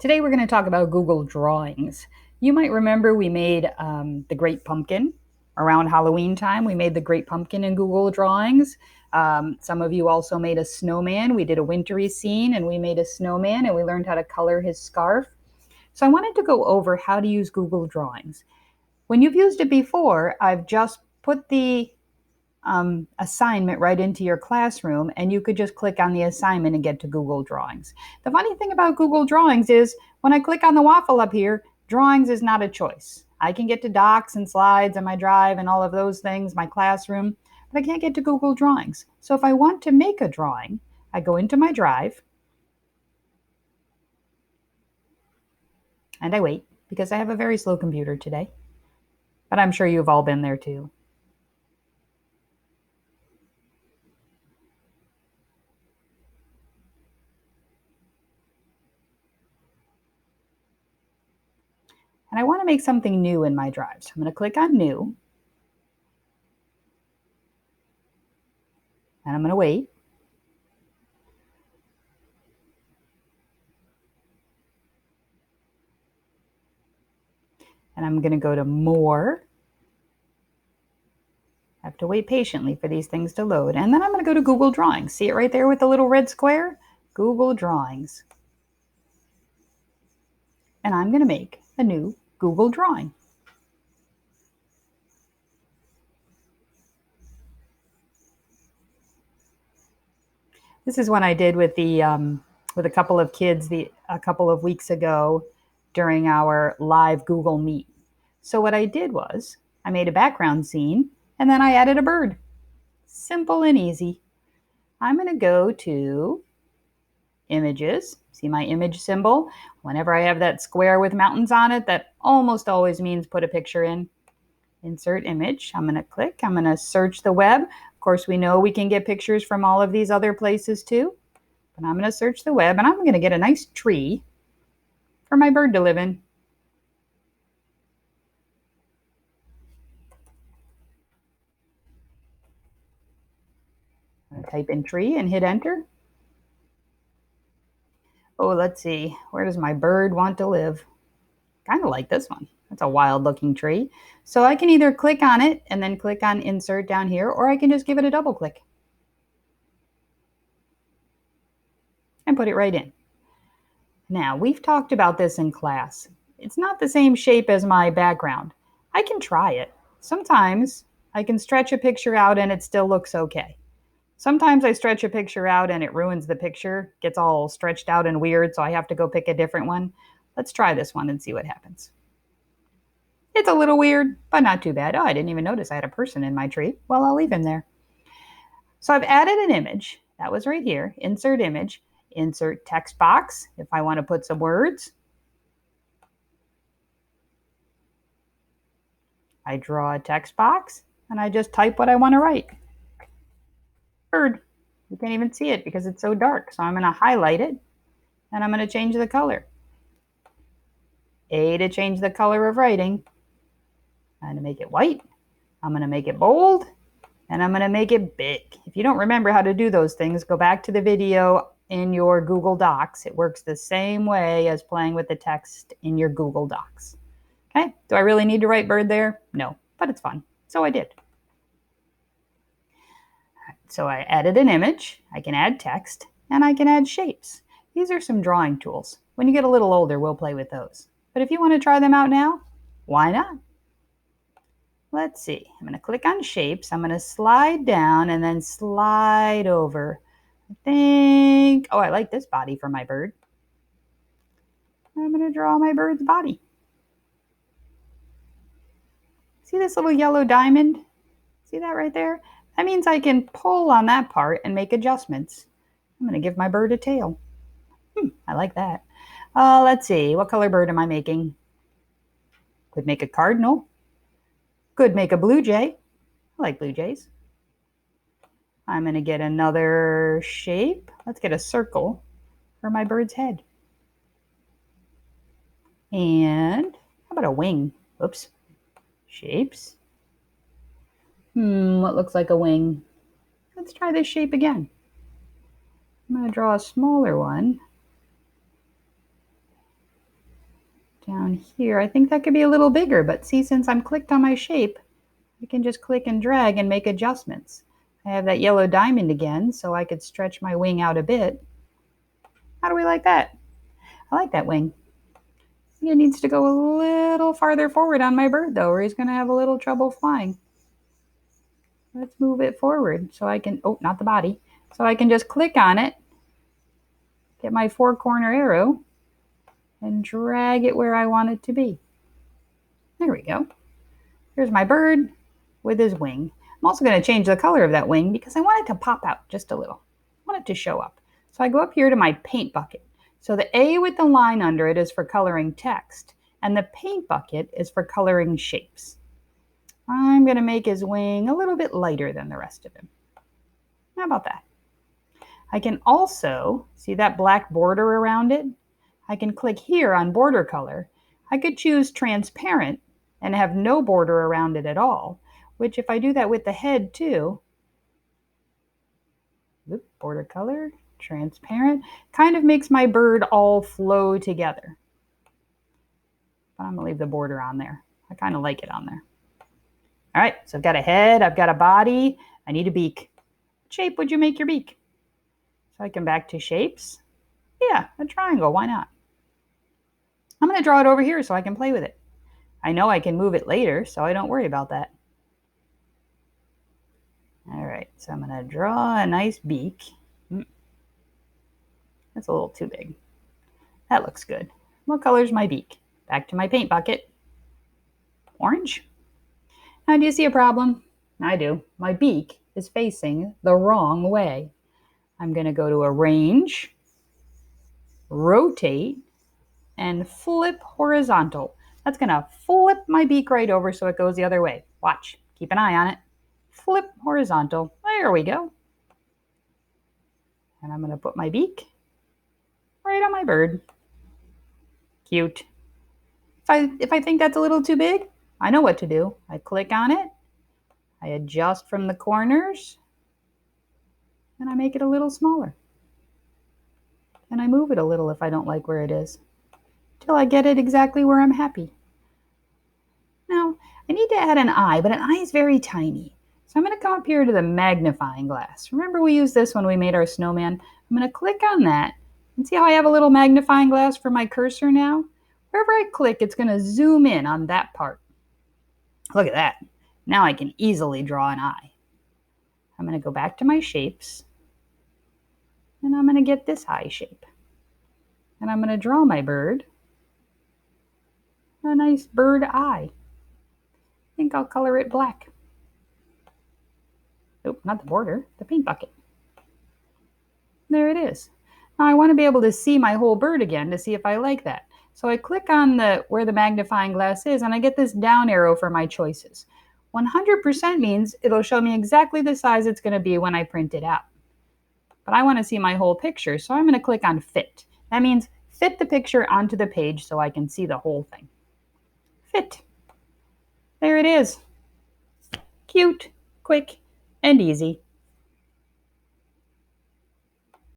Today we're going to talk about Google Drawings. You might remember we made the Great Pumpkin around Halloween time. We made the Great Pumpkin in Google Drawings. Some of you also made a snowman. We did a wintry scene and we made a snowman and we learned how to color his scarf. So I wanted to go over how to use Google Drawings. When you've used it before, I've just put the assignment right into your classroom, and you could just click on the assignment and get to Google Drawings. The funny thing about Google Drawings is when I click on the waffle up here, Drawings is not a choice. I can get to Docs and Slides and my Drive and all of those things, my classroom, but I can't get to Google Drawings. So if I want to make a drawing, I go into my Drive and I wait because I have a very slow computer today, but I'm sure you've all been there too. And I want to make something new in my Drive. So I'm going to click on New, and I'm going to wait. And I'm going to go to More. I have to wait patiently for these things to load. And then I'm going to go to Google Drawings. See it right there with the little red square? Google Drawings. And I'm going to make a new Google Drawing. This is one I did with with a couple of kids a couple of weeks ago during our live Google Meet. So what I did was I made a background scene and then I added a bird. Simple and easy. I'm going to go to Images. See my image symbol? Whenever I have that square with mountains on it, that almost always means put a picture in. Insert image. I'm going to click. I'm going to search the web. Of course, we know we can get pictures from all of these other places too. But I'm going to search the web and I'm going to get a nice tree for my bird to live in. I'm going to type in tree and hit enter. Oh, let's see. Where does my bird want to live? Kind of like this one. That's a wild looking tree. So I can either click on it and then click on insert down here, or I can just give it a double click and put it right in. Now, we've talked about this in class. It's not the same shape as my background. I can try it. Sometimes I can stretch a picture out and it still looks okay. Sometimes I stretch a picture out and it ruins the picture, gets all stretched out and weird, so I have to go pick a different one. Let's try this one and see what happens. It's a little weird, but not too bad. Oh, I didn't even notice I had a person in my tree. Well, I'll leave him there. So I've added an image. That was right here. Insert image. Insert text box if I want to put some words. I draw a text box and I just type what I want to write. Bird. You can't even see it because it's so dark. So I'm going to highlight it and I'm going to change the color. A to change the color of writing. I'm going to make it white. I'm going to make it bold. And I'm going to make it big. If you don't remember how to do those things, go back to the video in your Google Docs. It works the same way as playing with the text in your Google Docs. Okay, do I really need to write bird there? No, but it's fun. So I did. So I added an image, I can add text, and I can add shapes. These are some drawing tools. When you get a little older, we'll play with those. But if you want to try them out now, why not? Let's see. I'm going to click on shapes. I'm going to slide down and then slide over. Oh, I like this body for my bird. I'm going to draw my bird's body. See this little yellow diamond? See that right there? That means I can pull on that part and make adjustments. I'm going to give my bird a tail. I like that. Let's see. What color bird am I making? Could make a cardinal. Could make a blue jay. I like blue jays. I'm going to get another shape. Let's get a circle for my bird's head. And how about a wing? Oops. Shapes. What looks like a wing? Let's try this shape again. I'm going to draw a smaller one. down here. I think that could be a little bigger, but see, since I'm clicked on my shape, I can just click and drag and make adjustments. I have that yellow diamond again, so I could stretch my wing out a bit. How do we like that? I like that wing. It needs to go a little farther forward on my bird, though, or he's going to have a little trouble flying. Let's move it forward so I can, oh, not the body. So I can just click on it, get my four-corner arrow, and drag it where I want it to be. There we go. Here's my bird with his wing. I'm also going to change the color of that wing because I want it to pop out just a little. I want it to show up. So I go up here to my paint bucket. So the A with the line under it is for coloring text, and the paint bucket is for coloring shapes. I'm going to make his wing a little bit lighter than the rest of him. How about that? I can also, see that black border around it? I can click here on border color. I could choose transparent and have no border around it at all, which if I do that with the head too, border color, transparent, kind of makes my bird all flow together. But I'm gonna leave the border on there. I kind of like it on there. All right, so I've got a head, I've got a body, I need a beak. What shape would you make your beak? So I come back to shapes. Yeah, a triangle, why not? I'm gonna draw it over here so I can play with it. I know I can move it later, so I don't worry about that. All right, so I'm gonna draw a nice beak. That's a little too big. That looks good. What color's my beak? Back to my paint bucket. Orange. Now, do you see a problem? I do. My beak is facing the wrong way. I'm going to go to Arrange, Rotate, and Flip Horizontal. That's going to flip my beak right over so it goes the other way. Watch. Keep an eye on it. Flip horizontal. There we go. And I'm going to put my beak right on my bird. Cute. If I think that's a little too big, I know what to do. I click on it, I adjust from the corners, and I make it a little smaller. And I move it a little if I don't like where it is, till I get it exactly where I'm happy. Now, I need to add an eye, but an eye is very tiny. So I'm going to come up here to the magnifying glass. Remember we used this when we made our snowman? I'm going to click on that, and see how I have a little magnifying glass for my cursor now? Wherever I click, it's going to zoom in on that part. Look at that. Now I can easily draw an eye. I'm going to go back to my shapes, and I'm going to get this eye shape. And I'm going to draw my bird a nice bird eye. I think I'll color it black. Nope, not the border, the paint bucket. There it is. Now I want to be able to see my whole bird again to see if I like that. So I click on where the magnifying glass is, and I get this down arrow for my choices. 100% means it'll show me exactly the size it's going to be when I print it out. But I want to see my whole picture, so I'm going to click on Fit. That means fit the picture onto the page so I can see the whole thing. Fit. There it is. Cute, quick, and easy.